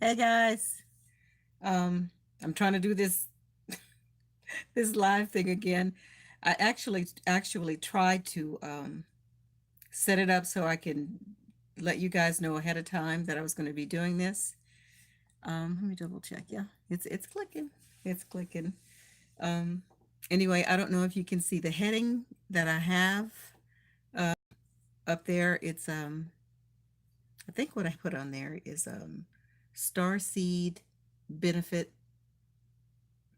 Hey guys, I'm trying to do this this live thing again. I actually tried to set it up so I can let you guys know ahead of time that I was going to be doing this. Let me double check. Yeah, it's clicking. It's clicking. Um, anyway, I don't know if you can see the heading that I have uh, up there. It's I think what I put on there is Starseed benefit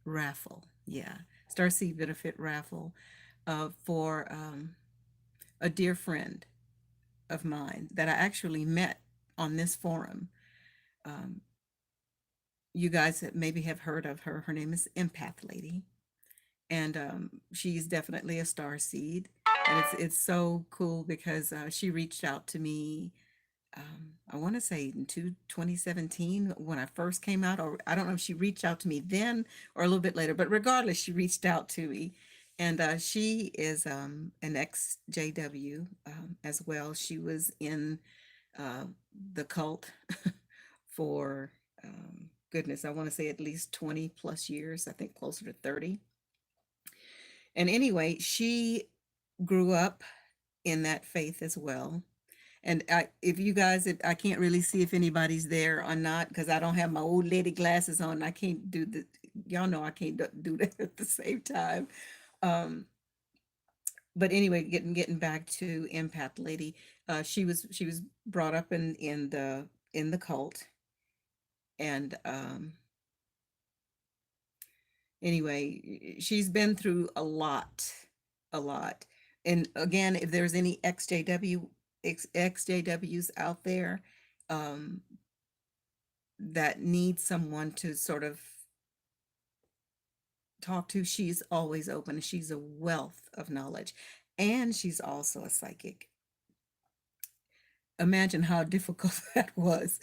raffle. Yeah, Starseed benefit raffle for a dear friend of mine that I actually met on this forum. Um, you guys maybe have heard of her. Her name is Empath Lady, and she's definitely a star seed. And it's so cool because she reached out to me. I want to say in 2017 when I first came out, or I don't know if she reached out to me then or a little bit later, but regardless, she reached out to me. And she is an ex JW as well. She was in uh, the cult for goodness, I want to say at least 20 plus years, I think closer to 30. And anyway, she grew up in that faith as well. And if you guys, if, I can't really see if anybody's there or not because I don't have my old lady glasses on. I can't do the, y'all know I can't do that at the same time. Um, but anyway, getting back to Empath Lady, she was brought up in the cult, and anyway, she's been through a lot. And again, if there's any XJWs out there um, that need someone to sort of talk to, she's always open. She's a wealth of knowledge, and she's also a psychic. Imagine how difficult that was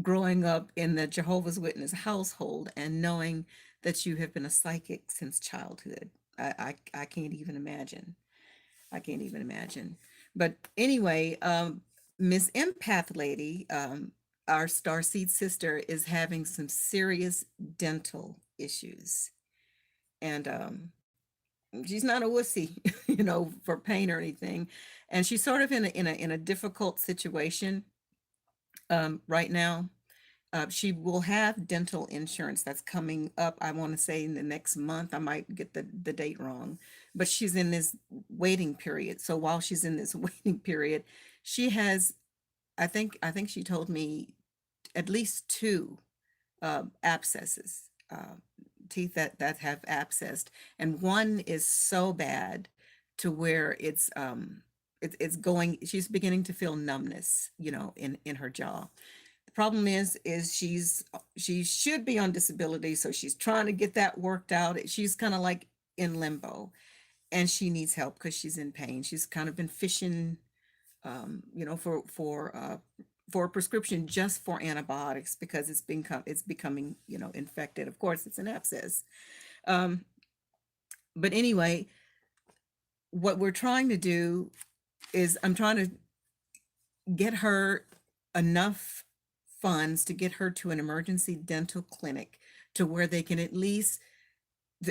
growing up in the Jehovah's Witness household and knowing that you have been a psychic since childhood. I can't even imagine. I can't even imagine. But anyway, Miss Empath Lady, our Starseed sister, is having some serious dental issues. And she's not a wussy, for pain or anything. And she's sort of in a difficult situation right now. She will have dental insurance that's coming up. I want to say in the next month. I might get the date wrong, but she's in this waiting period. So while she's in this waiting period, she has, I think she told me at least two abscesses, teeth that have abscessed, and one is so bad to where it's going. She's beginning to feel numbness, in her jaw. The problem is she should be on disability, so she's trying to get that worked out. She's kind of like in limbo, and she needs help because she's in pain. She's kind of been fishing, for a prescription just for antibiotics because it's becoming infected. Of course, it's an abscess. Um, but anyway, what we're trying to do is I'm trying to get her enough funds to get her to an emergency dental clinic to where they can at least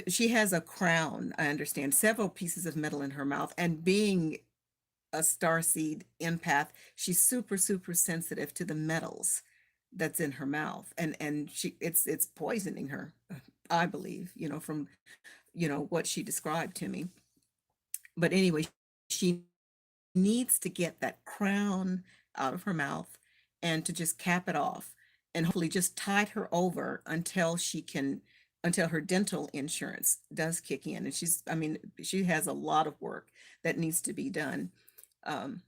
she has a crown, I understand, several pieces of metal in her mouth, and being a starseed empath, she's super super sensitive to the metals that's in her mouth, and it's poisoning her, I believe, from what she described to me. But anyway, she needs to get that crown out of her mouth and to just cap it off and hopefully just tide her over until her dental insurance does kick in. And I mean, she has a lot of work that needs to be done. Um,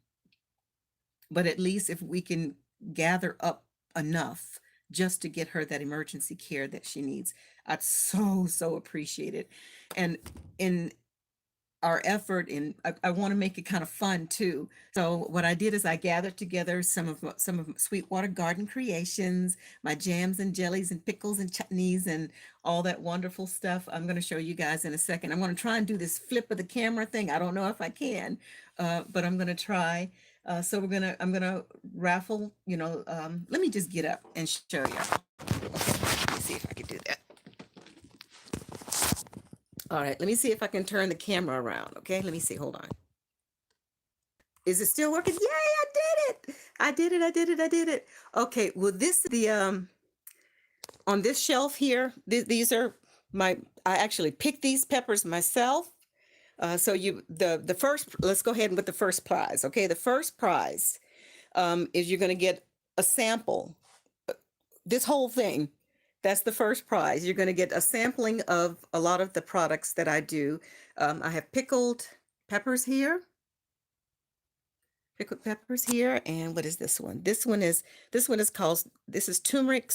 but at least if we can gather up enough just to get her that emergency care that she needs, I'd so appreciate it. And in our effort, and I want to make it kind of fun too. So what I did is I gathered together some of Sweetwater Garden creations, my jams and jellies and pickles and chutneys and all that wonderful stuff. I'm going to show you guys in a second. I'm going to try and do this flip of the camera thing. I don't know if I can, but I'm going to try. So I'm gonna raffle. Let me just get up and show you. Let me see if I can do that. All right, let me see if I can turn the camera around. Okay, let me see. Hold on. Is it still working? Yay, I did it. I did it. I did it. I did it. Okay, well, this is the on this shelf here, these are my, I actually picked these peppers myself. So the first, let's go ahead and with the first prize. Okay, the first prize is you're going to get a sample. This whole thing, that's the first prize. You're going to get a sampling of a lot of the products that I do. I have pickled peppers here, and what is this one? This one is called, this is turmeric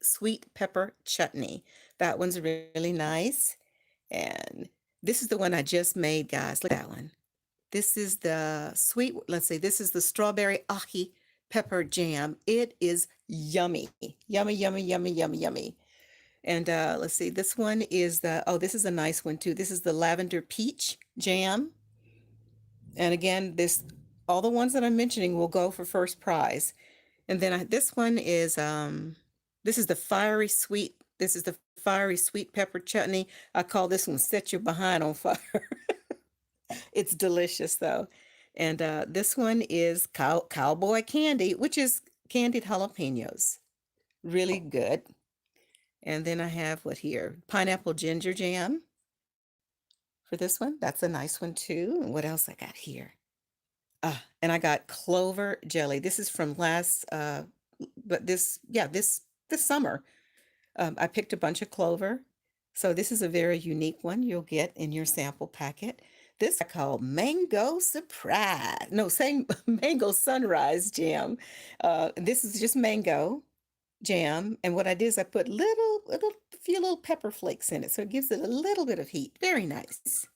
sweet pepper chutney. That one's really nice. And this is the one I just made, guys. Look at that one. This is the sweet, let's see, this is the strawberry ahi pepper jam. It is yummy. Yummy, yummy, yummy, yummy, yummy. And let's see, this one is oh, this is a nice one too. This is the lavender peach jam. And again, all the ones that I'm mentioning will go for first prize. And then this one is this is the fiery sweet pepper chutney. I call this one set your behind on fire. It's delicious though. And this one is cowboy candy, which is candied jalapenos. Really good. And then I have what here? Pineapple ginger jam for this one. That's a nice one too. And what else I got here? And I got clover jelly. This is from but this summer. I picked a bunch of clover. So this is a very unique one you'll get in your sample packet. This I call mango surprise. No, saying mango sunrise jam. This is just mango jam. And what I did is I put few little pepper flakes in it. So it gives it a little bit of heat. Very nice.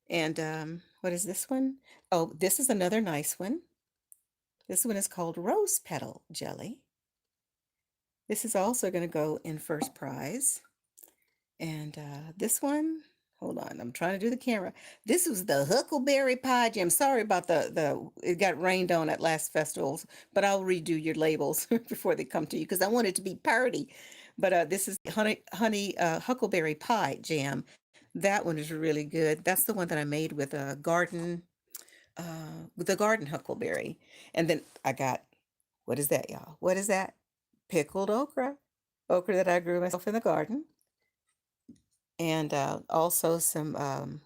And what is this one? Oh, this is another nice one. This one is called rose petal jelly. This is also going to go in first prize. And this one, hold on, I'm trying to do the camera. This was the huckleberry pie jam. Sorry about it got rained on at last festivals, but I'll redo your labels before they come to you because I want it to be party. But this is honey huckleberry pie jam. That one is really good. That's the one that I made with a garden huckleberry. And then I got, what is that, y'all? What is that? Pickled okra that I grew myself in the garden. And also some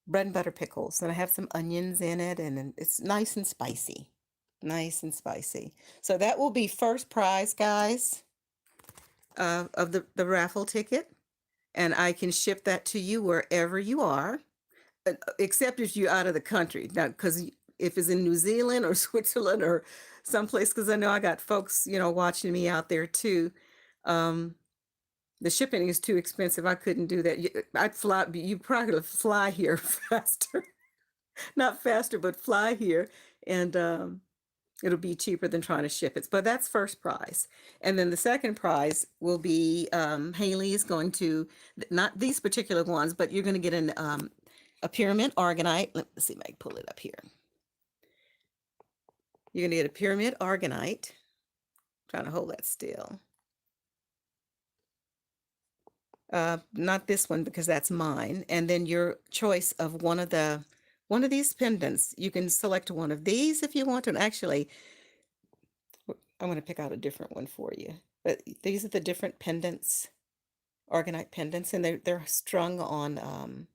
bread and butter pickles. And I have some onions in it, and it's nice and spicy. Nice and spicy. So that will be first prize, guys, of the raffle ticket. And I can ship that to you wherever you are, except if you're out of the country. Now, because if it's in New Zealand or Switzerland or someplace, because I know I got folks, watching me out there too. The shipping is too expensive. I couldn't do that. I'd fly, you probably fly here faster. Not faster, but fly here. And it'll be cheaper than trying to ship it. But that's first prize. And then the second prize will be Haley is going to, not these particular ones, but you're going to get a pyramid organite. Let's see if I can pull it up here. You're going to get a pyramid organite. I'm trying to hold that still. Not this one because that's mine. And then your choice of one of these pendants. You can select one of these if you want to. And actually, I'm going to pick out a different one for you. But these are the different pendants, Organite pendants, and they're strung on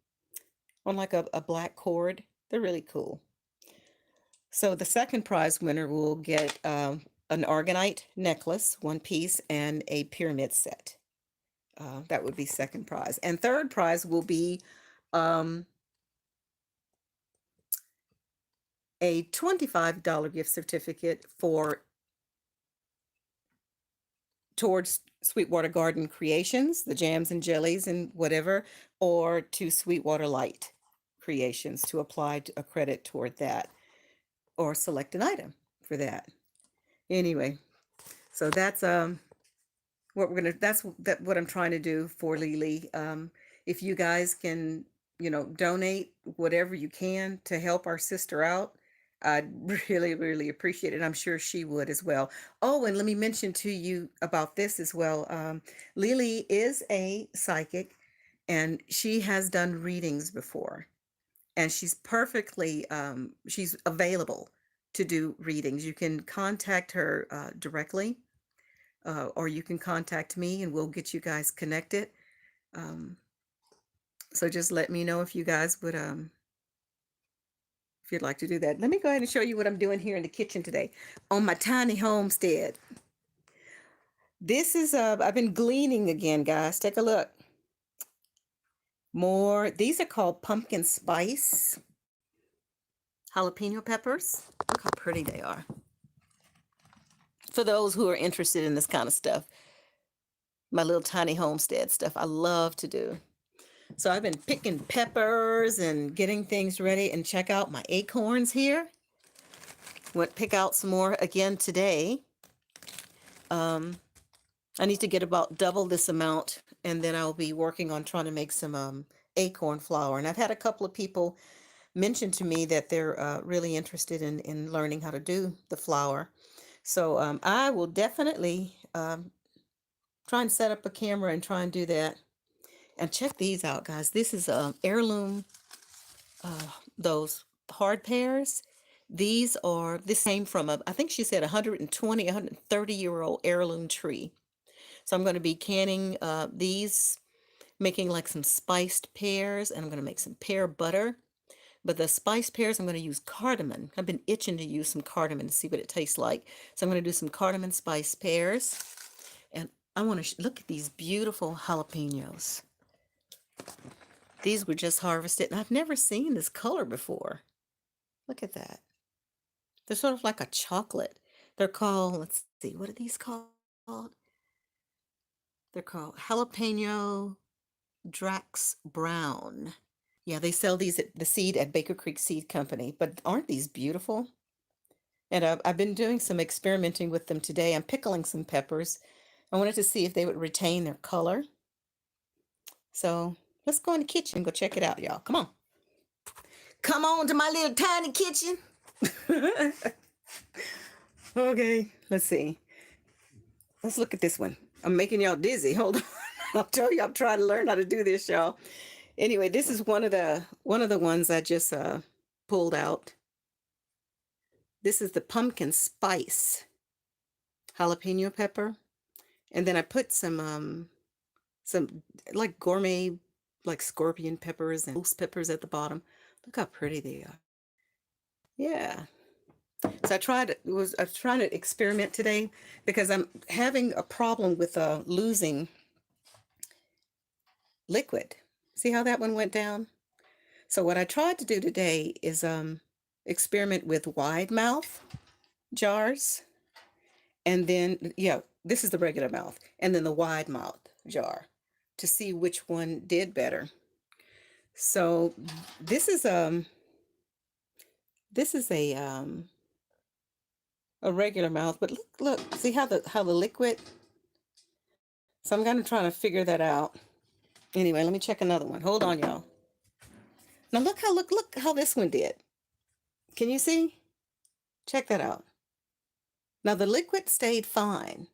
like a black cord. They're really cool. So the second prize winner will get an Organite necklace, one piece, and a pyramid set. That would be second prize. And third prize will be a $25 gift certificate towards Sweetwater Garden Creations, the jams and jellies and whatever, or to Sweetwater Light Creations to apply a credit toward that, or select an item for that. Anyway, so that's what I'm trying to do for Lily. If you guys can, donate whatever you can to help our sister out, I'd really, really appreciate it. I'm sure she would as well. Oh, and let me mention to you about this as well. Lily is a psychic and she has done readings before. And she's perfectly, she's available to do readings. You can contact her directly, or you can contact me and we'll get you guys connected. Um, so just let me know if you guys would, if you'd like to do that. Let me go ahead and show you what I'm doing here in the kitchen today on my tiny homestead. This is, I've been gleaning again, guys. Take a look. More, these are called pumpkin spice jalapeno peppers. Look how pretty they are. For those who are interested in this kind of stuff, my little tiny homestead stuff I love to do. So I've been picking peppers and getting things ready, and check out my acorns here. Went pick out some more again today. I need to get about double this amount, and then I'll be working on trying to make some acorn flour. And I've had a couple of people mention to me that they're really interested in learning how to do the flour. So I will definitely try and set up a camera and try and do that. And check these out, guys. This is heirloom, those hard pears. These are, this came from a, I think she said 120, 130-year-old heirloom tree. So I'm going to be canning these, making like some spiced pears, and I'm going to make some pear butter. But the spiced pears, I'm going to use cardamom. I've been itching to use some cardamom to see what it tastes like. So I'm going to do some cardamom spiced pears. And I want to look at these beautiful jalapenos. These were just harvested, and I've never seen this color before. Look at that. They're sort of like a chocolate. They're called, let's see, what are these called? They're called jalapeno Drax Brown. Yeah, they sell these at the seed at Baker Creek Seed Company. But aren't these beautiful? And I've been doing some experimenting with them today. I'm pickling some peppers. I wanted to see if they would retain their color. So let's go in the kitchen and go check it out, y'all. Come on. Come on to my little tiny kitchen. Okay, let's see. Let's look at this one. I'm making y'all dizzy. Hold on. I'll tell you, I'm trying to learn how to do this, y'all. Anyway, this is one of the ones I just pulled out. This is the pumpkin spice jalapeno pepper. And then I put some like gourmet, like scorpion peppers and ghost peppers at the bottom. Look how pretty they are. Yeah. So I was trying to experiment today because I'm having a problem with losing liquid. See how that one went down? So what I tried to do today is experiment with wide mouth jars, and then, yeah, this is the regular mouth, and then the wide mouth jar to see which one did better. So this is a regular mouth, but look, see how the liquid. So I'm kind of trying to figure that out. Anyway, let me check another one. Hold on, y'all. Now look how this one did. Can you see? Check that out. Now the liquid stayed fine.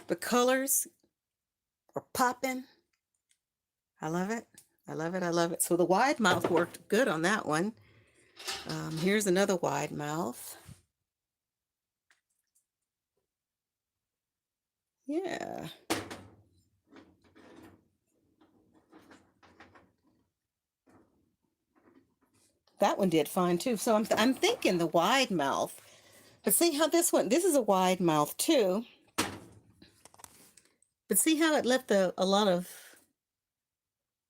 The colors are popping. I love it. I love it. I love it. So the wide mouth worked good on that one. Here's another wide mouth. Yeah. That one did fine too. So I'm thinking the wide mouth. But see how this is a wide mouth too. But see how it left a lot of,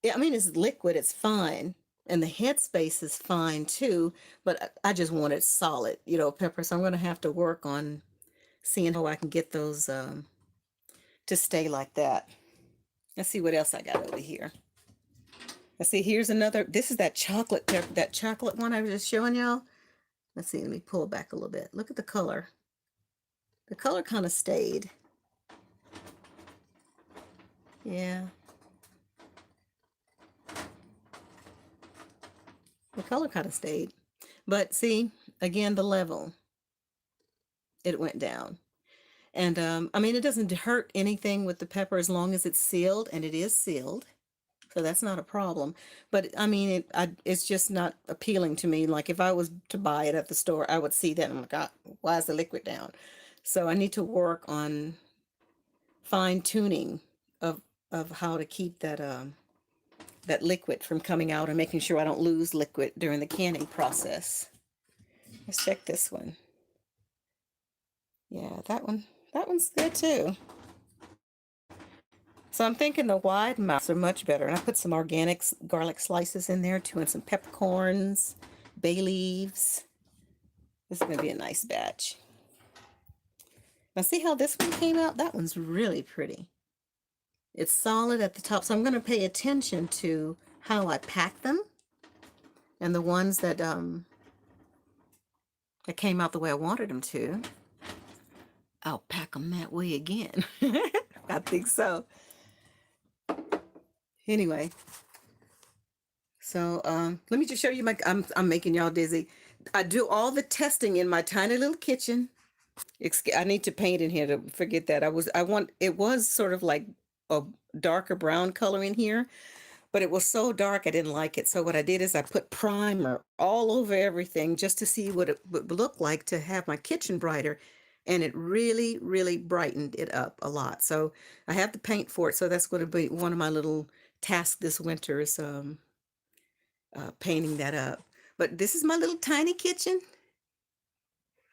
yeah, I mean, it's liquid, it's fine. And the headspace is fine too. But I just want it solid, pepper. So I'm going to have to work on seeing how I can get those to stay like that. Let's see what else I got over here. Let's see, here's another. This is that chocolate pepper, that chocolate one I was just showing y'all. Let's see, let me pull back a little bit. Look at the color. The color kind of stayed. Yeah. The color kind of stayed. But see, again, the level, it went down. And I mean, it doesn't hurt anything with the pepper as long as it's sealed, and it is sealed. So that's not a problem. But I mean, it's just not appealing to me. Like if I was to buy it at the store, I would see that and I'm like, "Ah, why is the liquid down?" So I need to work on fine tuning of how to keep that liquid from coming out and making sure I don't lose liquid during the canning process. Let's check this one. Yeah, that one's good too. So I'm thinking the wide mouths are much better. And I put some organic garlic slices in there too, and some peppercorns, bay leaves. This is going to be a nice batch. Now see how this one came out? That one's really pretty. It's solid at the top. So I'm going to pay attention to how I pack them. And the ones that came out the way I wanted them to, I'll pack them that way again. I think so. Anyway, so let me just show you I'm making y'all dizzy. I do all the testing in my tiny little kitchen. I need to paint in here to forget that. It was sort of like a darker brown color in here, but it was so dark I didn't like it. So what I did is I put primer all over everything just to see what it would look like to have my kitchen brighter. And it really, really brightened it up a lot. So I have the paint for it. So that's going to be one of my little tasks this winter is painting that up. But this is my little tiny kitchen.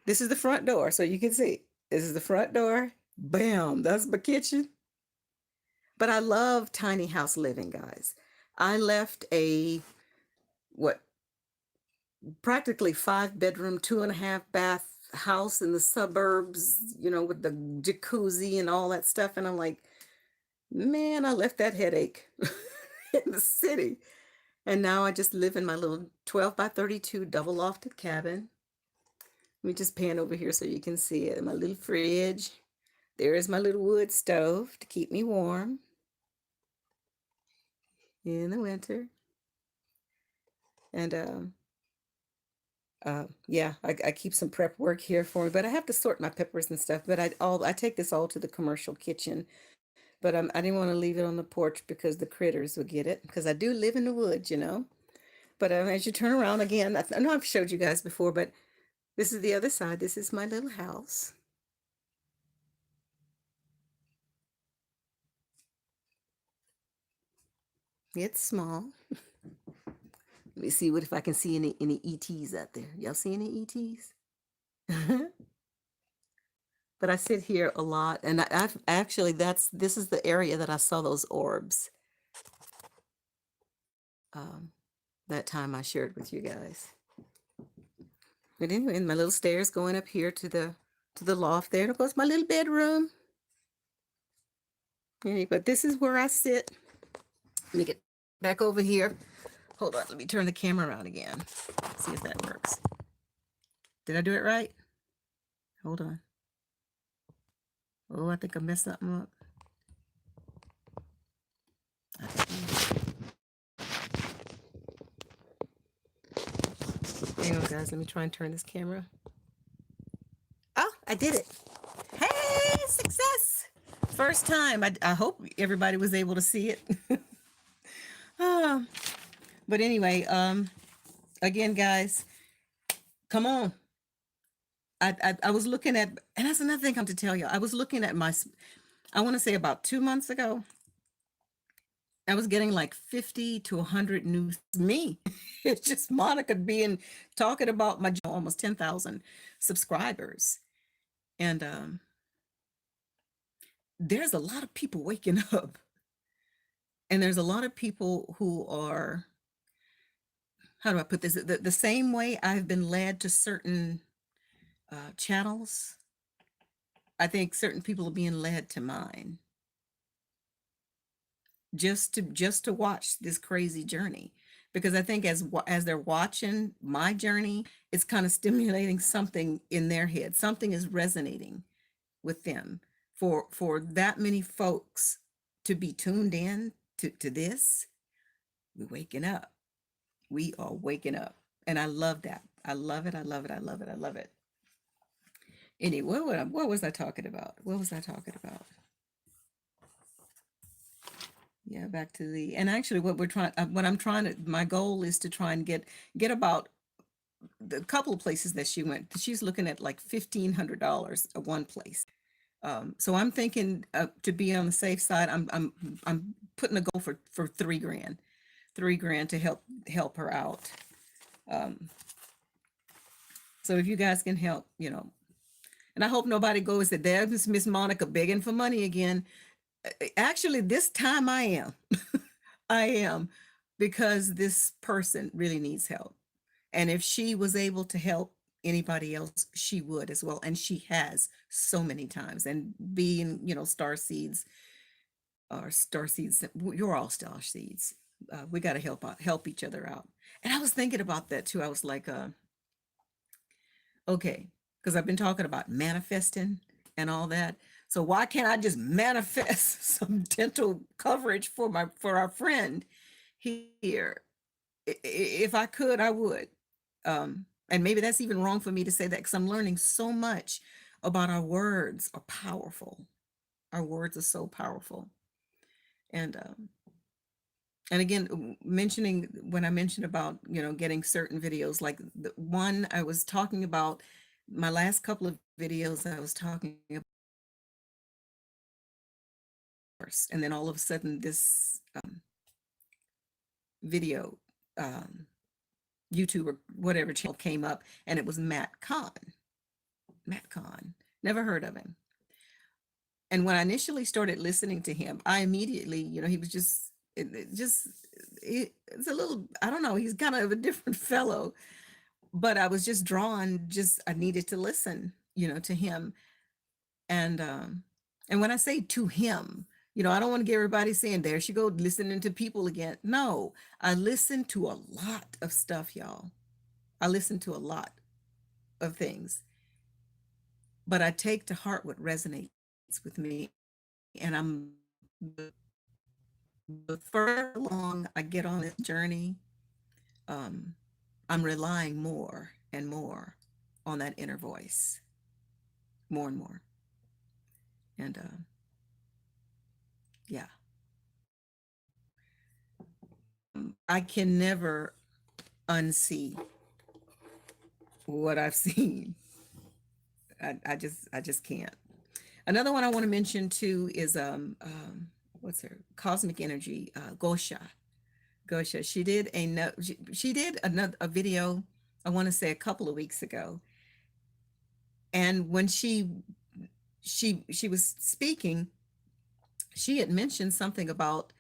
This is the front door. So you can see this is the front door. Bam, that's my kitchen. But I love tiny house living, guys. I left a, what, practically 5 bedroom, 2.5 bath house in the suburbs, with the jacuzzi and all that stuff. And I'm like, man, I left that headache in the city. And now I just live in my little 12 by 32 double lofted cabin. Let me just pan over here so you can see it. My little fridge. There is my little wood stove to keep me warm in the winter. And yeah, I keep some prep work here for me, but I have to sort my peppers and stuff. But I take this all to the commercial kitchen. But I didn't want to leave it on the porch because the critters would get it. Because I do live in the woods. But as you turn around again, I know I've showed you guys before, but this is the other side. This is my little house. It's small. Let me see if I can see any ETs out there. Y'all see any ETs? But I sit here a lot, and I've actually this is the area that I saw those orbs. Um, that time I shared with you guys. But anyway, my little stairs going up here to the loft there. Of course, my little bedroom. Anyway, but this is where I sit. Let me get back over here. Hold on, let me turn the camera around again. See if that works. Did I do it right? Hold on. Oh, I think I messed something up. Hang on, guys. Let me try and turn this camera. Oh, I did it. Hey, success! First time. I hope everybody was able to see it. Ah, but anyway, again, guys, come on. I was looking at, and that's another thing I'm to tell you. I was looking at I want to say about 2 months ago, I was getting like 50 to 100 new me. It's just Monica talking about my almost 10,000 subscribers. And there's a lot of people waking up. And there's a lot of people who are, how do I put this? The same way I've been led to certain channels, I think certain people are being led to mine just to watch this crazy journey, because I think as they're watching my journey, it's kind of stimulating something in their head. Something is resonating with them for that many folks to be tuned in to this. We're waking up. We are waking up, and I love that. I love it. I love it. I love it. I love it. Anyway, what was I talking about? What was I talking about? Yeah, back to the, and actually what I'm trying to, my goal is to try and get about the couple of places that she went. She's looking at like $1,500 at one place. So I'm thinking to be on the safe side, I'm putting a goal for 3 grand, 3 grand to help her out. Um, so if you guys can help, and I hope nobody goes that there's Miss Monica begging for money again. Actually, this time I am. I am, because this person really needs help. And if she was able to help anybody else, she would as well. And she has so many times. And being, star seeds or star seeds, you're all star seeds. We got to help each other out. And I was thinking about that too. I was like, okay, because I've been talking about manifesting and all that. So why can't I just manifest some dental coverage for our friend here? If I could, I would. And maybe that's even wrong for me to say that, because I'm learning so much about our words are powerful. Our words are so powerful. And again, mentioning when I mentioned about, getting certain videos, like the one I was talking about, my last couple of videos, I was talking about, and then all of a sudden this video, YouTube or whatever channel came up, and it was Matt Kahn. Matt Kahn, never heard of him. And when I initially started listening to him, I immediately, he was just, it's a little, I don't know, he's kind of a different fellow, but I was just drawn, I needed to listen, to him. And when I say to him, I don't want to get everybody saying, there she go, listening to people again. No, I listen to a lot of stuff, y'all. I listen to a lot of things, but I take to heart what resonates with me. And the further along I get on this journey, I'm relying more and more on that inner voice, more and more. And yeah, I can never unsee what I've seen. I just can't. Another one I want to mention too is what's her, Cosmic Energy, Gosha. Gosha. She did a video, I want to say a couple of weeks ago. And when she was speaking, she had mentioned something about,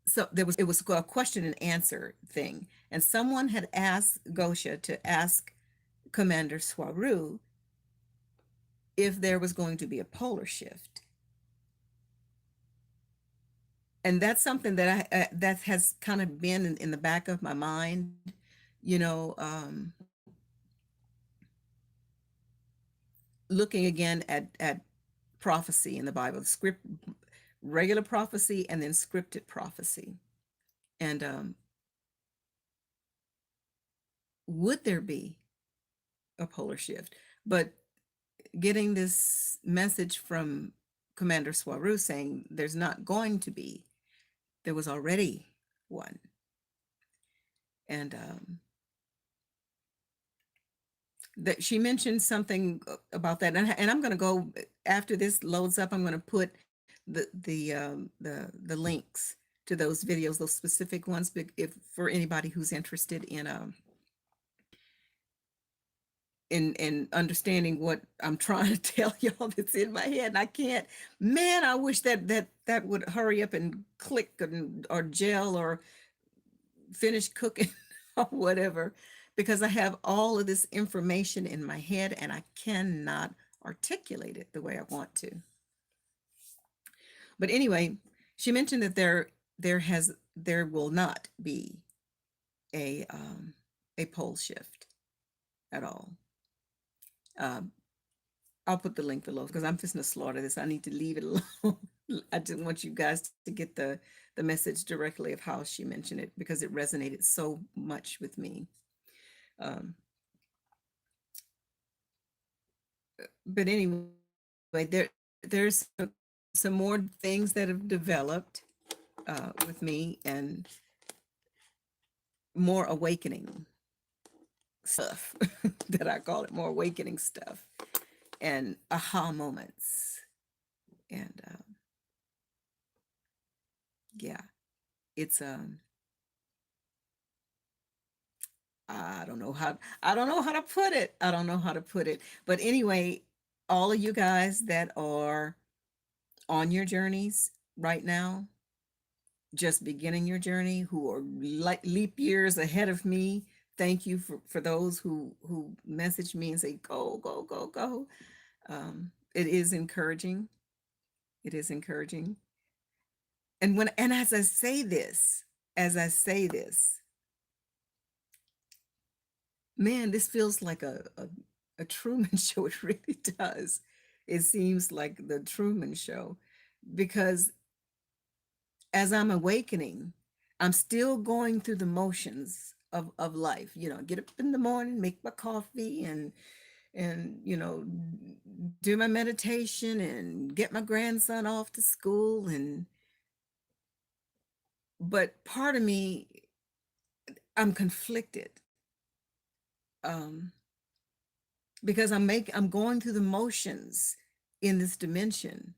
so it was a question and answer thing, and someone had asked Gosha to ask Commander Swaru if there was going to be a polar shift. And that's something that that has kind of been in the back of my mind, you know, looking again at prophecy in the Bible, script, regular prophecy, and then scripted prophecy. And would there be a polar shift? But getting this message from Commander Swaru saying there's not going to be, there was already one. And that she mentioned something about that, and I'm going to go, after this loads up, I'm going to put the links to those videos, those specific ones, if for anybody who's interested in understanding what I'm trying to tell y'all that's in my head. And I can't, man, I wish that would hurry up and click or gel or finish cooking or whatever, because I have all of this information in my head and I cannot articulate it the way I want to. But anyway, she mentioned that there will not be a pole shift at all. I'll put the link below because I'm just gonna slaughter this. I need to leave it alone. I just want you guys to get the message directly of how she mentioned it, because it resonated so much with me. but anyway, there's some more things that have developed with me, and more awakening stuff that I call it, more awakening stuff and aha moments. And yeah, it's I don't know how to put it. I don't know how to put it. But anyway, all of you guys that are on your journeys right now, just beginning your journey, who are like leap years ahead of me, thank you for those who message me and say go go go go. It is encouraging. It is encouraging. And as I say this, as I say this, man, this feels like a Truman Show. It really does. It seems like the Truman Show, because as I'm awakening, I'm still going through the motions of life. You know, get up in the morning, make my coffee, and do my meditation and get my grandson off to school. And but part of me, I'm conflicted, um, because I'm going through the motions in this dimension.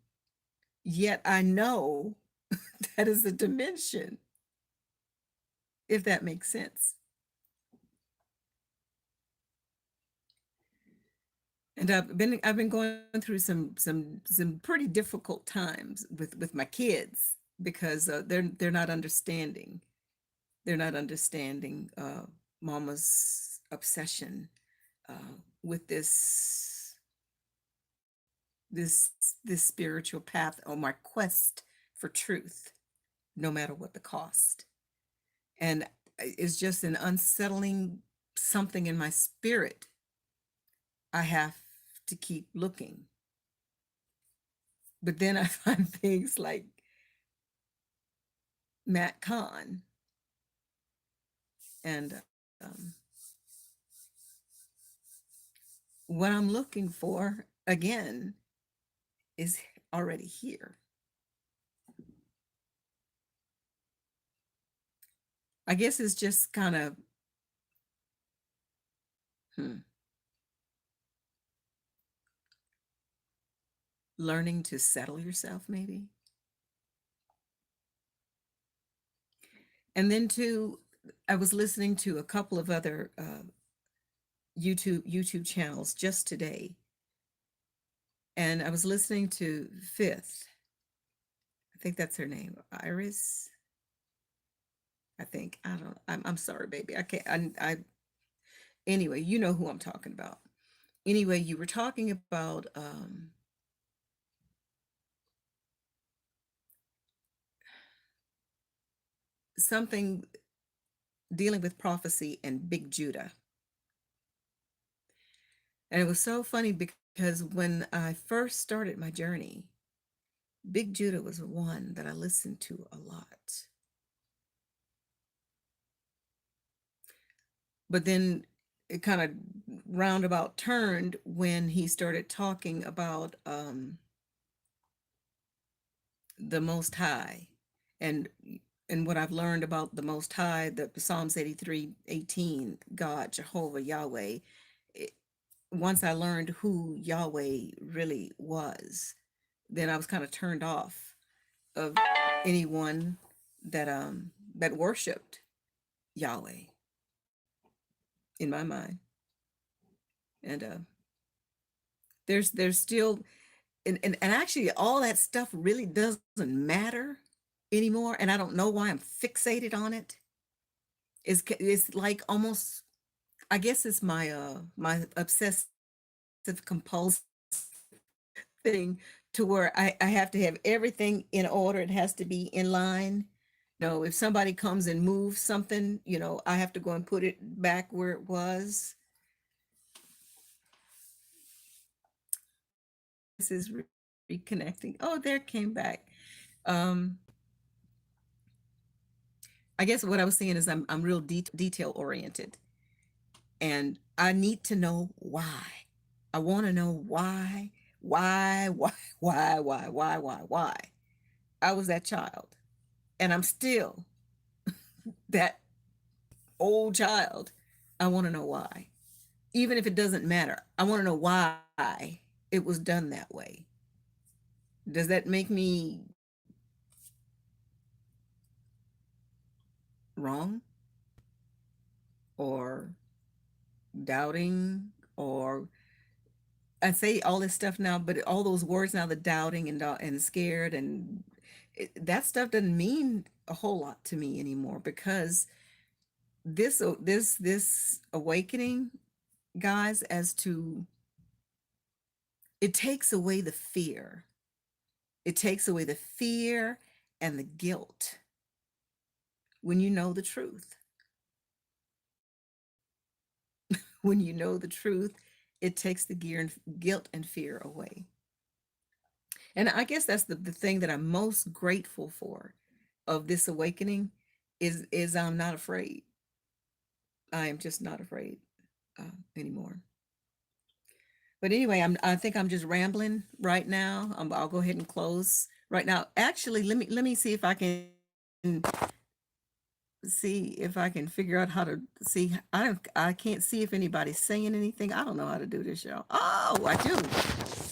Yet I know that is a dimension, if that makes sense. And I've been going through some pretty difficult times with my kids, because they're not understanding. They're not understanding mama's obsession with this spiritual path, or my quest for truth, no matter what the cost. And it's just an unsettling something in my spirit. I have to keep looking. But then I find things like Matt Kahn, and what I'm looking for again is already here. I guess it's just kind of hmm, learning to settle yourself, maybe. And then too, I was listening to a couple of other YouTube channels just today, and I was listening to Fifth. I think that's her name, Iris. I think I don't. I'm sorry, baby. I can't. Anyway, you know who I'm talking about. Anyway, you were talking about something dealing with prophecy and Big Judah. And it was so funny because when I first started my journey, Big Judah was one that I listened to a lot. But then it kind of roundabout turned when he started talking about the Most High, and and what I've learned about the Most High, the Psalms 83:18, God, Jehovah, Yahweh. It, once I learned who Yahweh really was, then I was kind of turned off of anyone that worshipped Yahweh in my mind. And there's still, and actually all that stuff really doesn't matter anymore, and I don't know why I'm fixated on it. It's like almost, I guess it's my obsessive compulsive thing, to where I have to have everything in order. It has to be in line. No, if somebody comes and moves something, I have to go and put it back where it was. This is reconnecting. Oh, there it came back. Um, I guess what I was saying is I'm real detail oriented, and I need to know why. I want to know why, why. I was that child, and I'm still that old child. I want to know why. Even if it doesn't matter, I want to know why it was done that way. Does that make me wrong or doubting? Or I say all this stuff now, but all those words now, the doubting and scared and that stuff doesn't mean a whole lot to me anymore, because this awakening, guys, as to, it takes away the fear. It takes away the fear and the guilt when you know the truth. When you know the truth, it takes the guilt and fear away. And I guess that's the thing that I'm most grateful for of this awakening, is I'm not afraid. I am just not afraid anymore. But anyway, I think I'm just rambling right now. I'll go ahead and close right now. Actually, let me see if I can figure out how to see. I can't see if anybody's saying anything. I don't know how to do this, y'all. Oh, I do.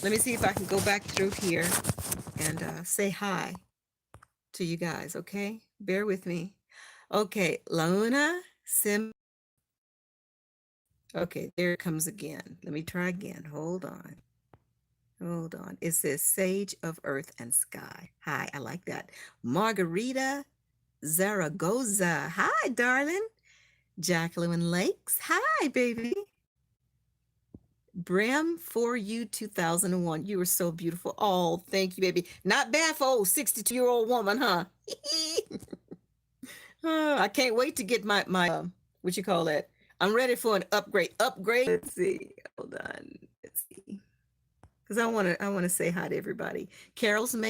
Let me see if I can go back through here and say hi to you guys. Okay, bear with me. Okay, Luna Sim. Okay, there it comes again. Let me try again. Hold on. Hold on. It says Sage of Earth and Sky. Hi, I like that. Margarita Zaragoza. Hi, darling. Jacqueline Lakes. Hi, baby. Bram for you 2001. You were so beautiful. Oh, thank you, baby. Not bad for old 62-year-old woman, huh? Oh, I can't wait to get my what you call that? I'm ready for an upgrade. Upgrade. Let's see. Hold on. Let's see. Because I want to say hi to everybody. Carol's Make